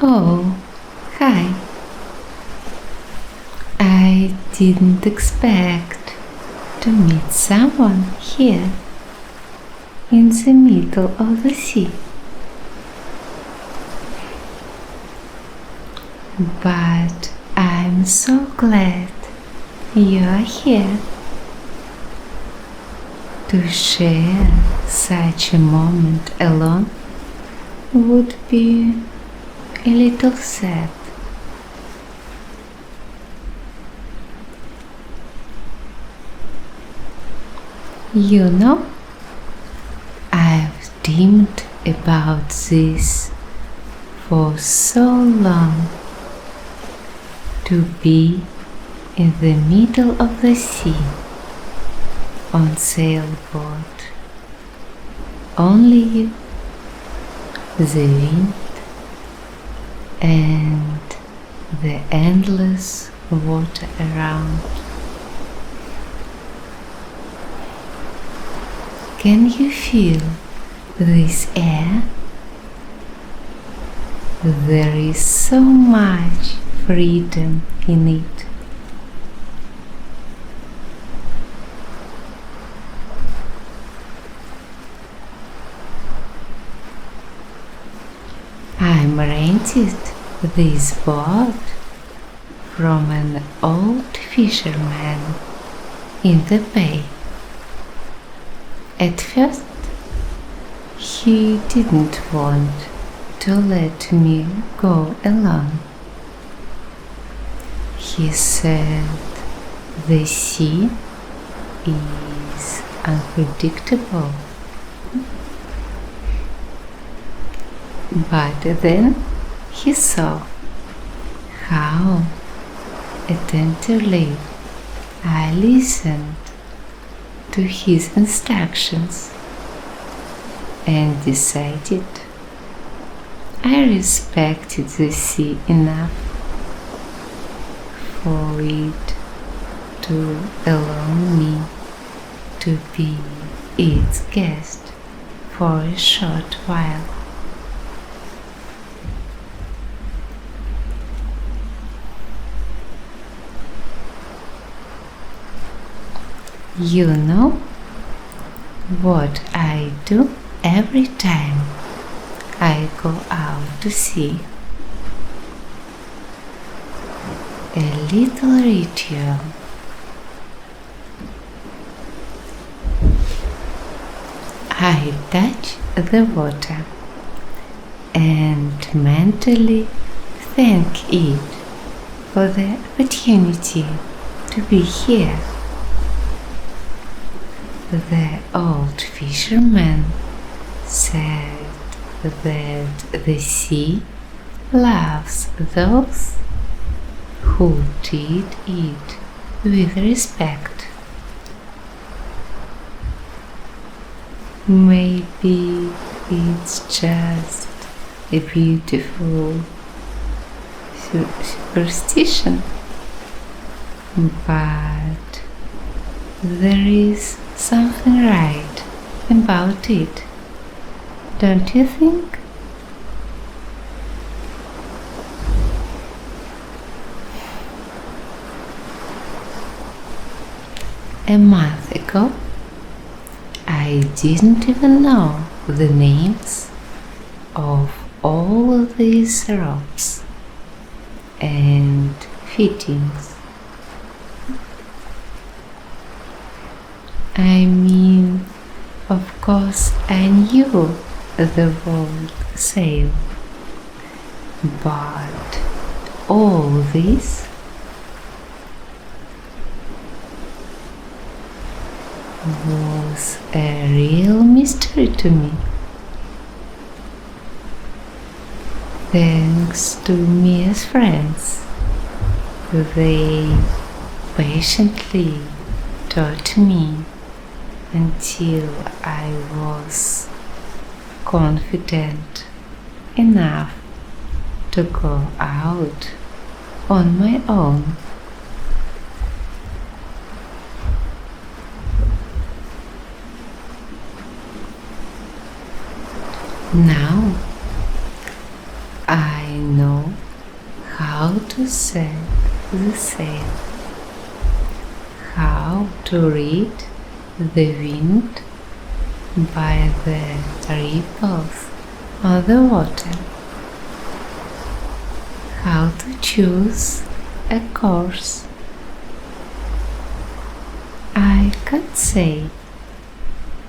Oh, hi. I didn't expect to meet someone here in the middle of the sea. But I'm so glad you are here to share such a moment alone would be a little sad. You know, I've dreamed about this for so long, to be in the middle of the sea on sailboat. Only you, the wind, and the endless water around. Can you feel this air? There is so much freedom in it. I'm rented this boat from an old fisherman in the bay. At first, he didn't want to let me go alone. He said the sea is unpredictable. But then he saw how attentively I listened to his instructions and decided I respected the sea enough for it to allow me to be its guest for a short while. You know what I do every time I go out to sea? A little ritual. I touch the water and mentally thank it for the opportunity to be here. The old fisherman said that the sea loves those who treat it with respect. Maybe it's just a beautiful superstition, but there is something right about it, don't you think? A month ago, I didn't even know the names of all these ropes and fittings. I mean, of course I knew the word sail, but all this was a real mystery to me. Thanks to Mia's friends, they patiently taught me until I was confident enough to go out on my own. Now I know how to set the sail, how to read the wind by the ripples of the water, how to choose a course. I can't say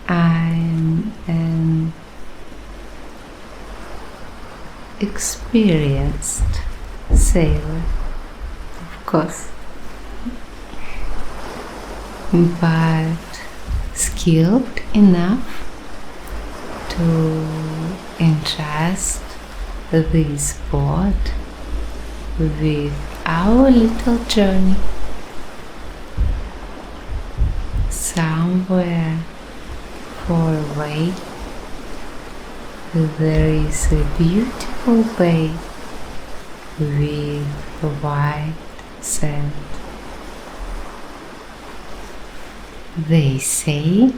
I'm an experienced sailor, of course, but skilled enough to entrust this boat with our little journey somewhere far away. There is a beautiful bay with white sand. They say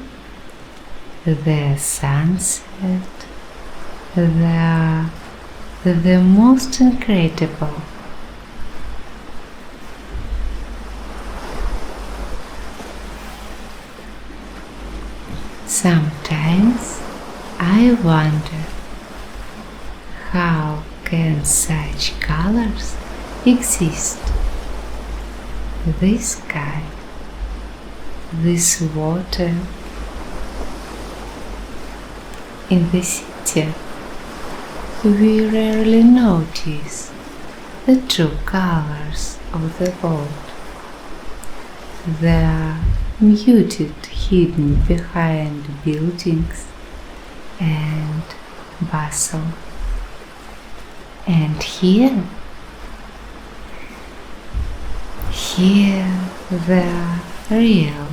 the sunset are the most incredible. Sometimes I wonder, how can such colors exist? This sky, this water. In the city, we rarely notice the true colors of the world. They are muted, hidden behind buildings and bustle. And here they are real.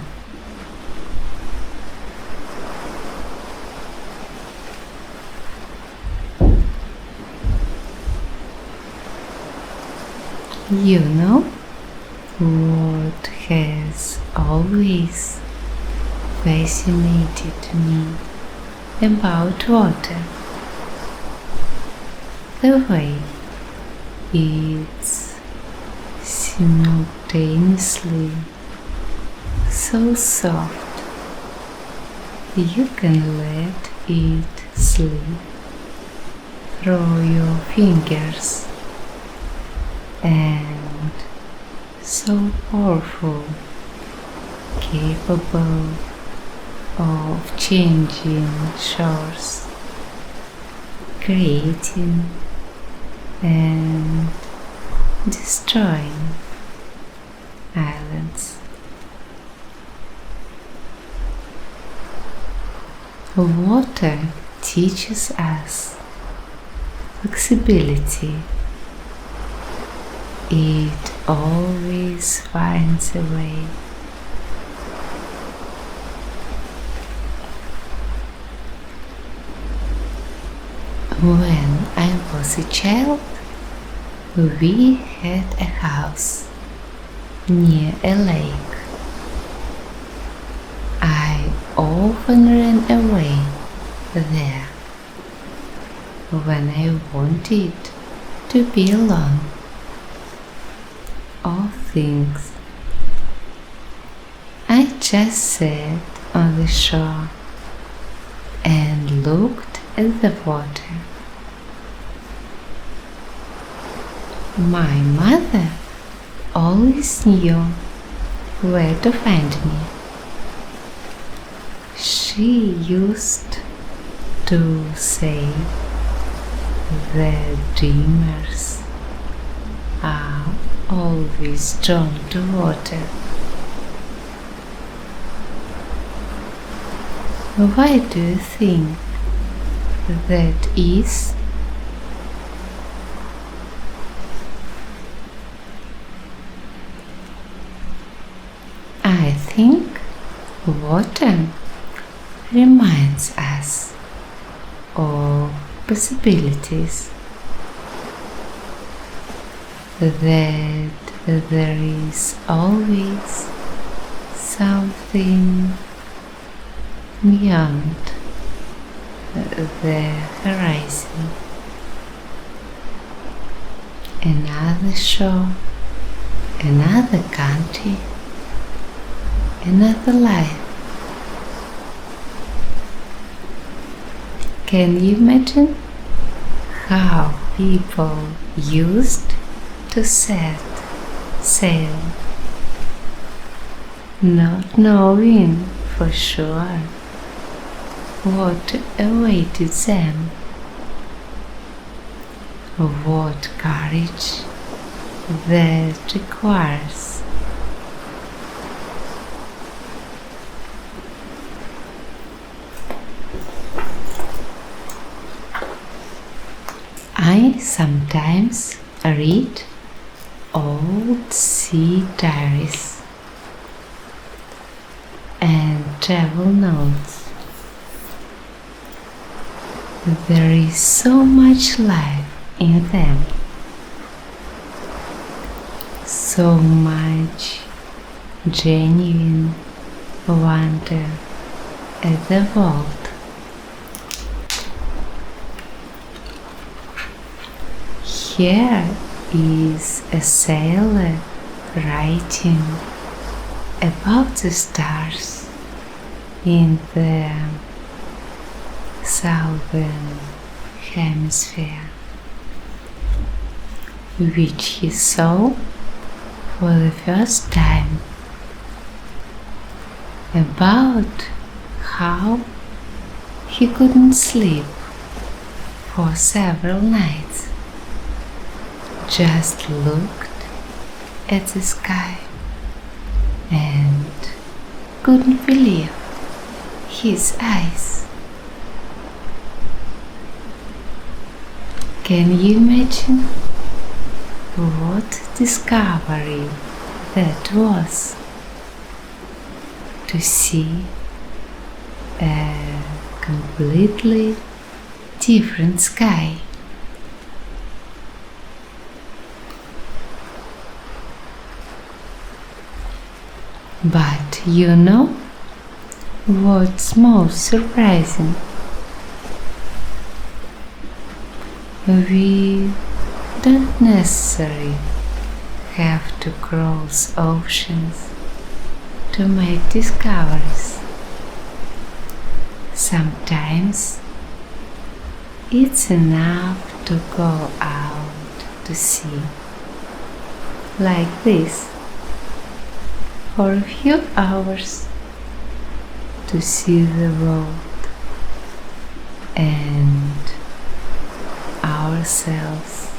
You know what has always fascinated me about water? The way it's simultaneously so soft you can let it slip through your fingers, and so powerful, capable of changing shores, creating and destroying islands. Water teaches us flexibility. It always finds a way. When I was a child, we had a house near a lake. I often ran away there when I wanted to be alone. All things. I just sat on the shore and looked at the water. My mother always knew where to find me. She used to say that dreamers are always drawn to water. Why do you think that is? I think water reminds us of possibilities, that there is always something beyond the horizon. another shore, another country, another life. Can you imagine how people used to set sail, not knowing for sure what awaited them? What courage that requires. I sometimes read old sea diaries and travel notes. There is so much life in them, so much genuine wonder at the world. Here is a sailor writing about the stars in the southern hemisphere, which he saw for the first time, about how he couldn't sleep for several nights, just looked at the sky and couldn't believe his eyes. Can you imagine what discovery that was? To see a completely different sky. But you know what's most surprising? We don't necessarily have to cross oceans to make discoveries. Sometimes it's enough to go out to sea, like this, for a few hours, to see the world and ourselves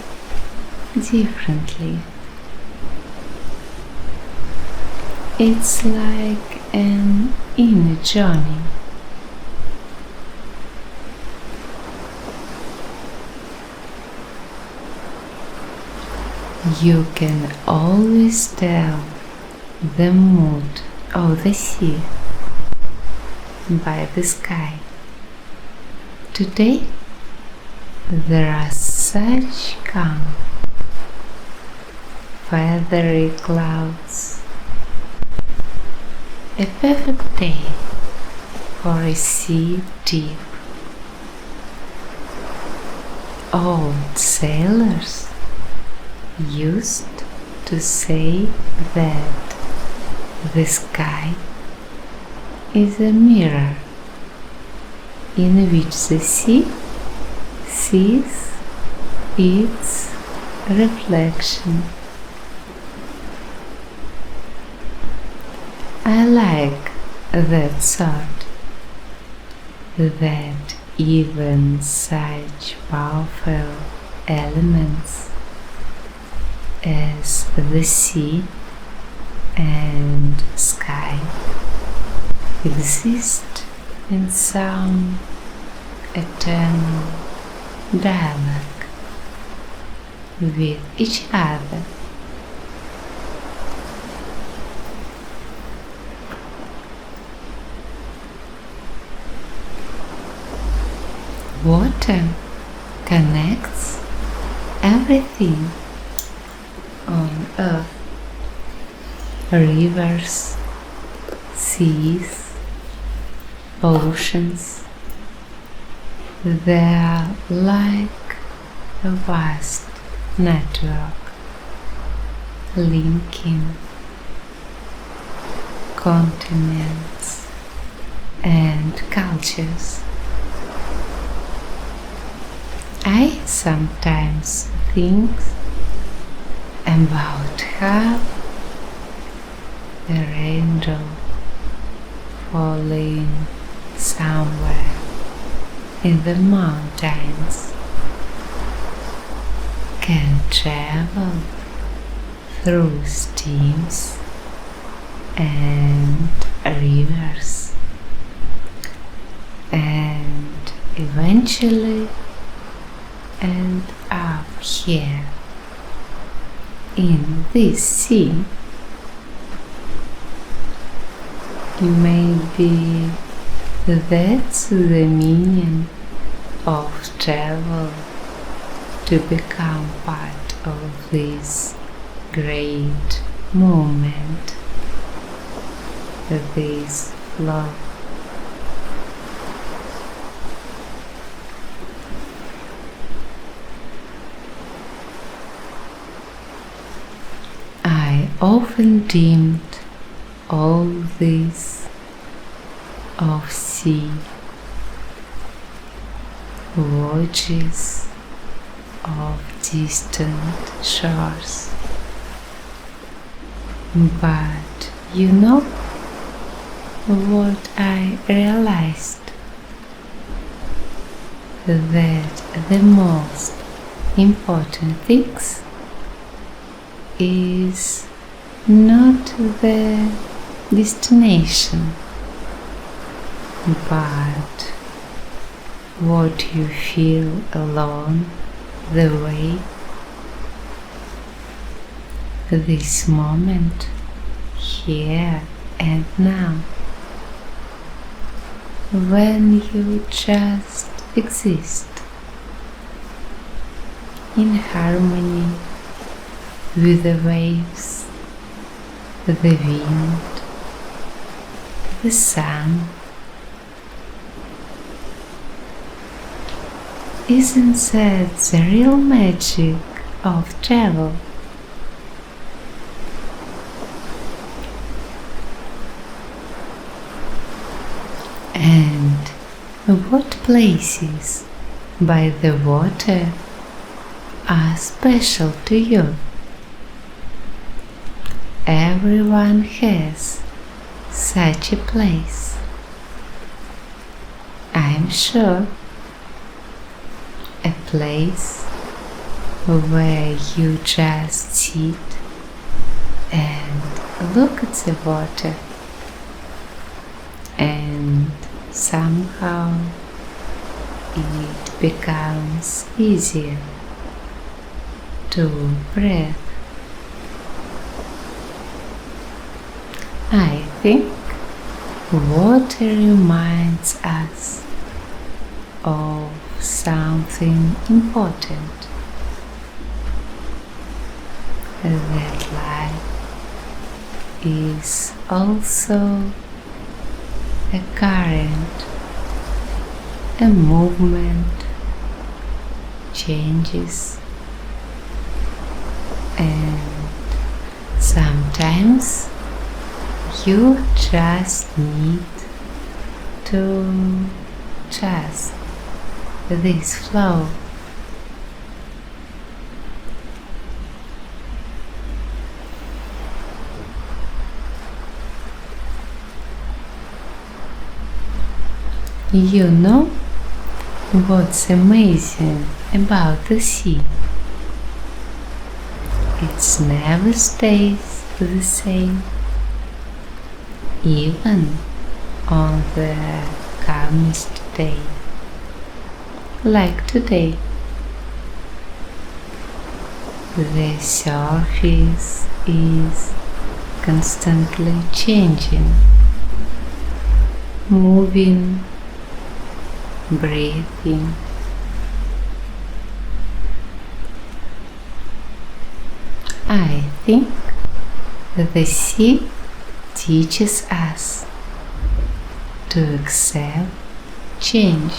differently. It's like an inner journey. You can always tell the mood of the sea by the sky. Today there are such calm, feathery clouds, a perfect day for a sea deep. Old sailors used to say that the sky is a mirror in which the sea sees its reflection. I like that thought, that even such powerful elements as the sea and sky exist in some eternal dialogue with each other. Water connects everything on earth. Rivers, seas, oceans, they are like a vast network linking continents and cultures. I sometimes think about how the raindrop falling somewhere in the mountains can travel through streams and rivers and eventually end up here in this sea. Maybe that's the meaning of travel, to become part of this great moment, this flow. I often dreamed all this of sea, watches of distant shores. But you know what I realized? That the most important things is not the destination, but what you feel along the way. This moment, here and now, when you just exist in harmony with the waves, the wind, the sun. Isn't that the real magic of travel? And what places by the water are special to you? Everyone has such a place, I'm sure. A place where you just sit and look at the water, and somehow it becomes easier to breathe. I think water reminds us of something important, that life is also a current, a movement, changes, and sometimes you just need to trust this flow. You know what's amazing about the sea? It never stays the same, even on the calmest day, like today. The surface is constantly changing, moving, breathing. I think the sea teaches us to accept change.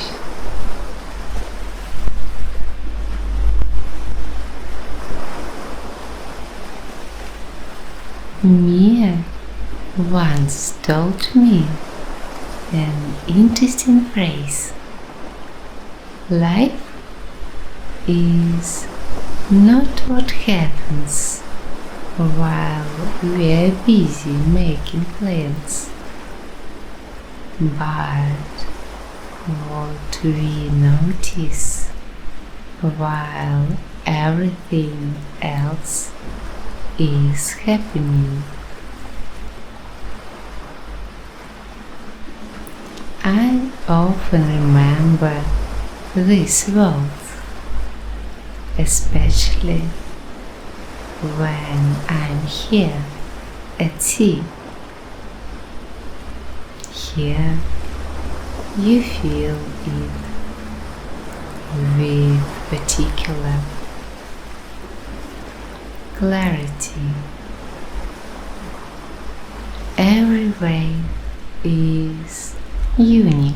Mia once told me an interesting phrase. Life is not what happens while we are busy making plans, but what we notice while everything else is happening. I often remember this words, especially when I'm here at sea. Here you feel it with particular clarity. Every wave is unique.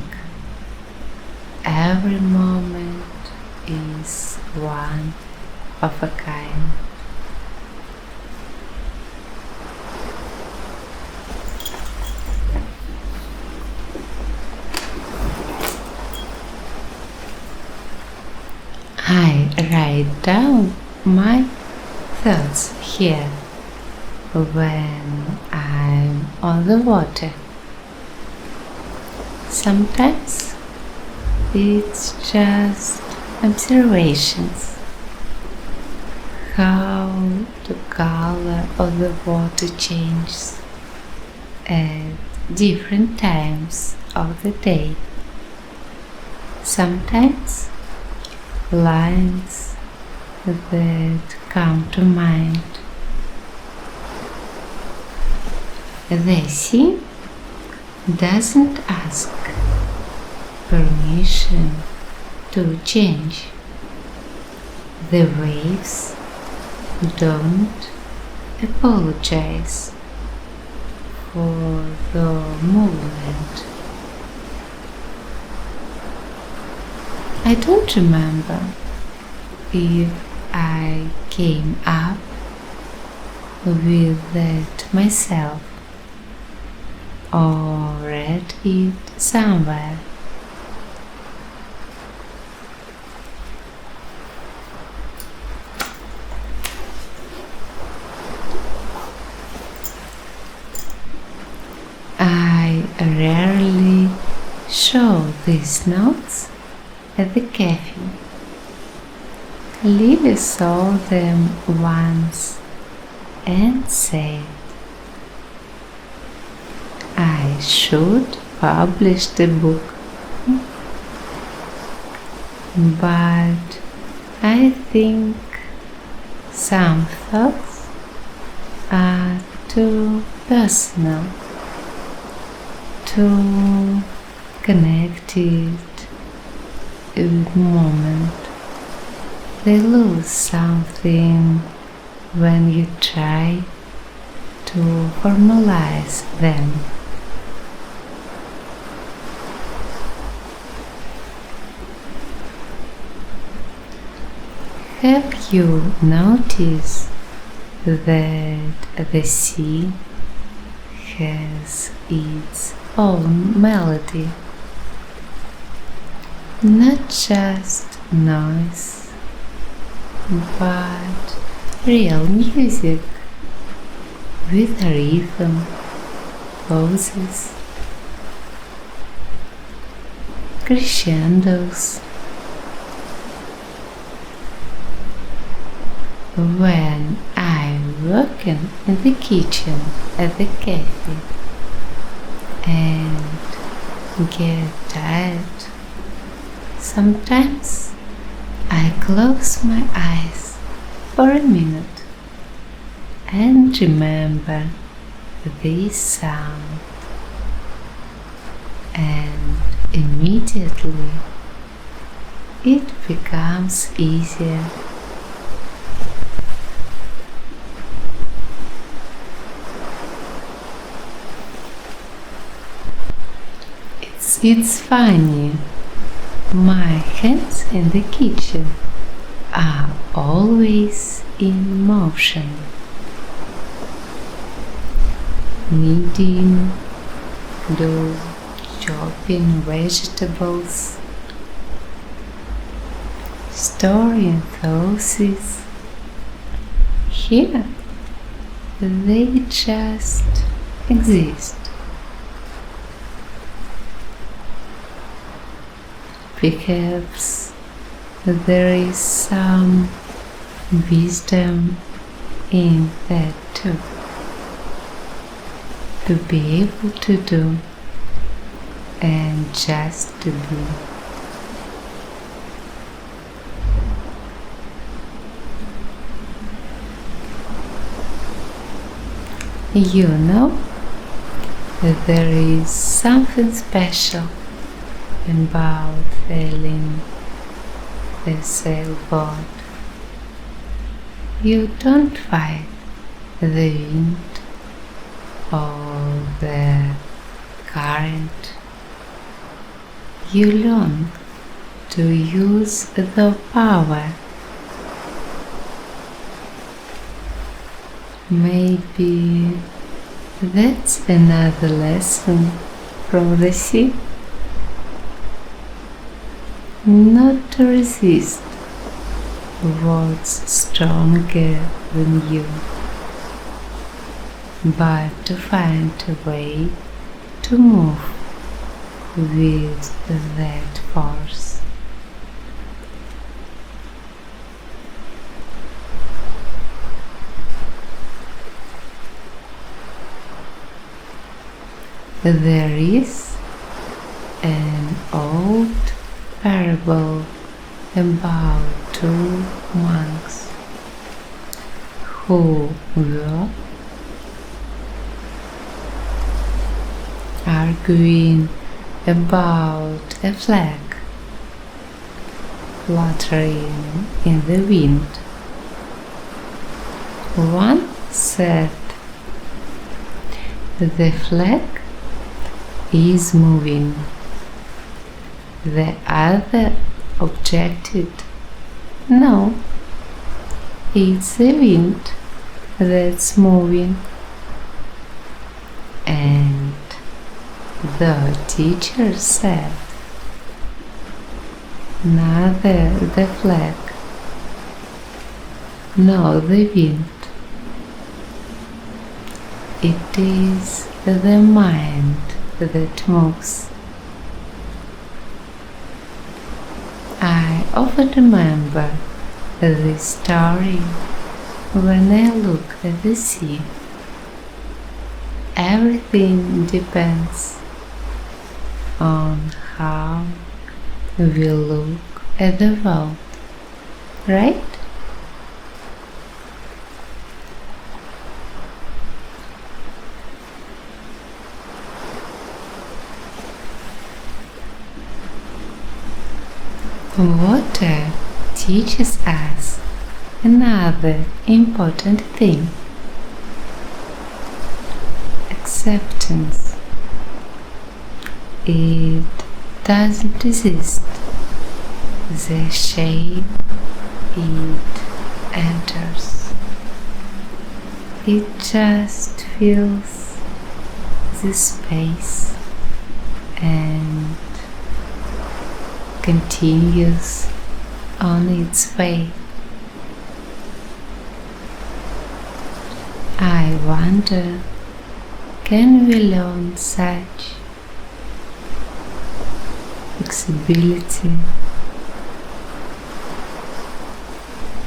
Every moment is one of a kind. I write down my thoughts here when I'm on the water. Sometimes it's just observations, how the color of the water changes at different times of the day. Sometimes lines that come to mind. The sea doesn't ask permission to change. The waves don't apologize for the movement. I don't remember if I came up with that myself or read it somewhere. I rarely show these notes at the cafe. Lily saw them once and said, I should publish the book, but I think some thoughts are too personal, too connected with the moment. They lose something when you try to formalize them. Have you noticed that the sea has its own melody? Not just noise, but real music with rhythm, pauses, crescendos. When I'm working in the kitchen at the cafe and get tired, sometimes I close my eyes for a minute and remember this sound, and immediately it becomes easier. It's funny, my hands in the kitchen are always in motion. kneading, do chopping vegetables, storing thoughts. Here, they just exist. Perhaps there is some wisdom in that too. To be able to do and just to be. You know, there is something special about sailing the sailboat. You don't fight the wind or the current. You learn to use the power. Maybe that's another lesson from the sea. Not to resist what's stronger than you, but to find a way to move with that force. There is an old parable about two monks who were arguing about a flag fluttering in the wind. One said, "The flag is moving." The other objected, "No, it's the wind that's moving." And the teacher said, "Neither the flag nor the wind. It is the mind that moves." I often remember this story when I look at the sea. Everything depends on how we look at the world, right? Water teaches us another important thing: acceptance. It doesn't resist the shape it enters. It just fills the space and continues on its way. I wonder, can we learn such flexibility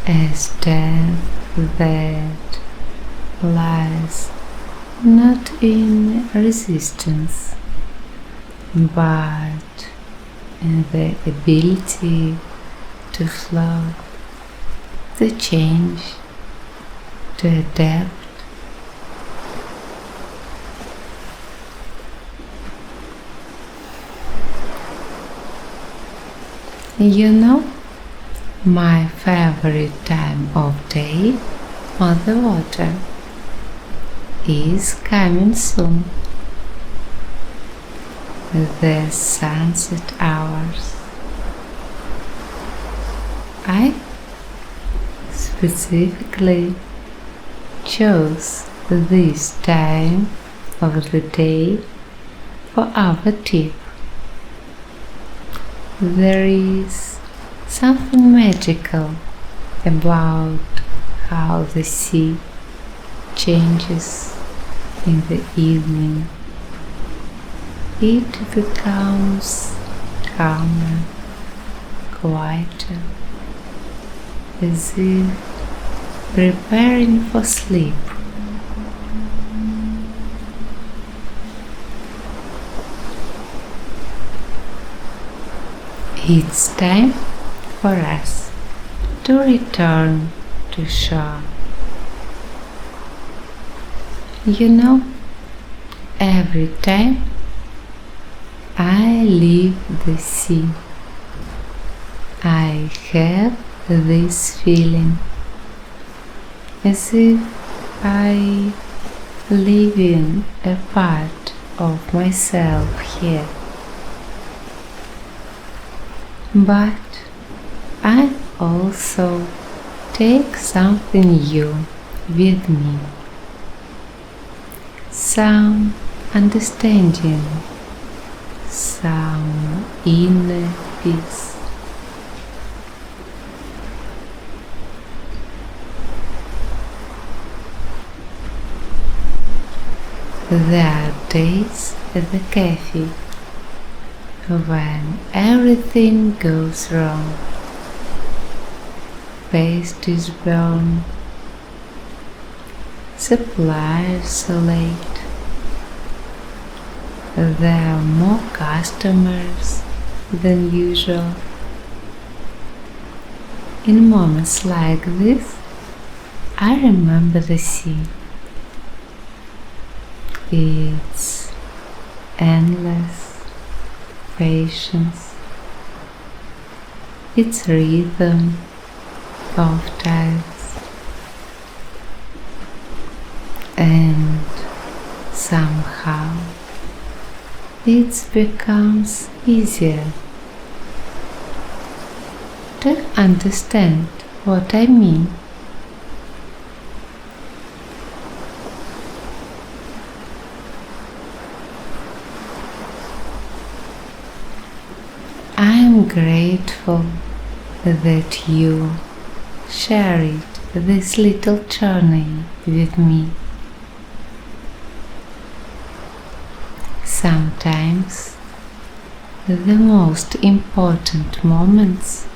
as depth that lies not in resistance but in the ability to flow, to change, to adapt? You know, my favorite time of day on the water is coming soon. The sunset hours. I specifically chose this time of the day for our tip. There is something magical about how the sea changes in the evening. It becomes calmer, quieter, as if preparing for sleep. It's time for us to return to shore. You know, every time I leave the sea, I have this feeling as if I live in a part of myself here. But I also take something new with me, some understanding, some inner peace. There are days at the cafe when everything goes wrong. Pastries burn, suppliers are late, there are more customers than usual. In moments like this, I remember the sea. It's endless patience, its rhythm of tides, and somehow it becomes easier to understand what I mean. I'm grateful that you shared this little journey with me. Sometimes the most important moments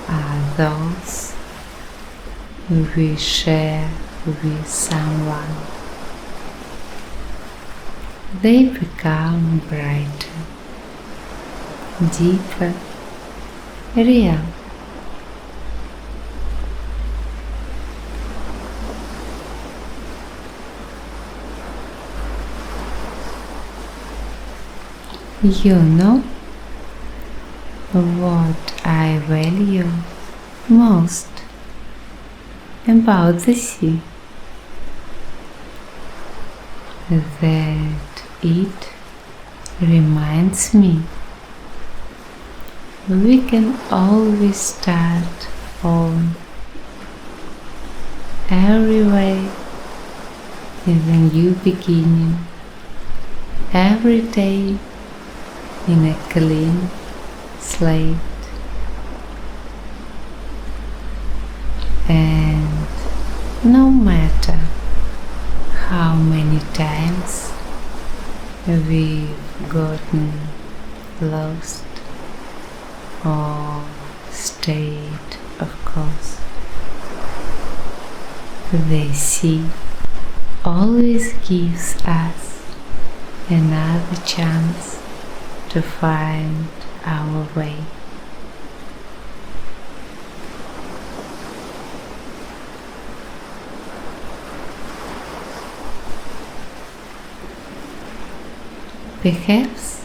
are those we share with someone. They become brighter, deeper, real. You know what I value most about the sea? That it reminds me we can always start home. Every way is a new beginning. Every day in a clean slate. And no matter how many times we've gotten lost or stayed, of course, the sea always gives us another chance to find our way. Perhaps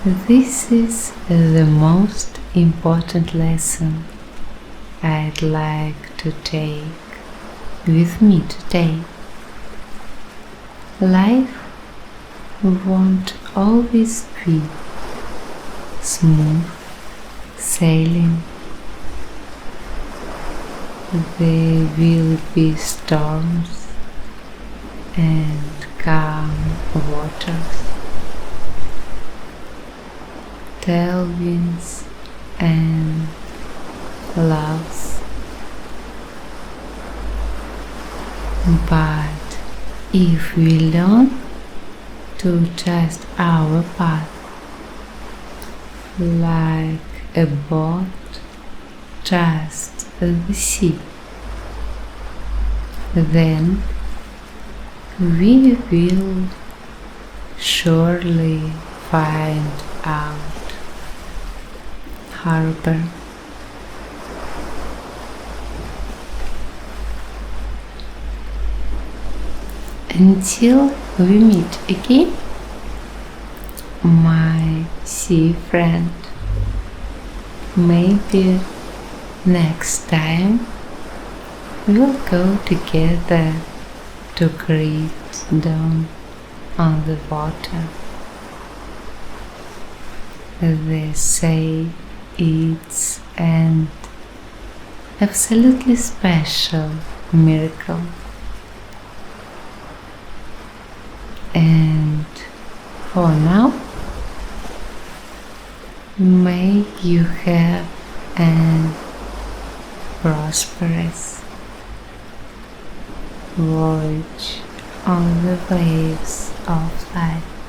this is the most important lesson I'd like to take with me today. Life won't always be smooth sailing. There will be storms and calm waters, tailwinds and loves. But if we learn to trust our path, like a boat trusts the sea, then we will surely find out harbor. Until we meet again, my sea friend. Maybe next time we'll go together to greet dawn on the water. They say it's an absolutely special miracle. And for now, may you have an prosperous voyage on the waves of life.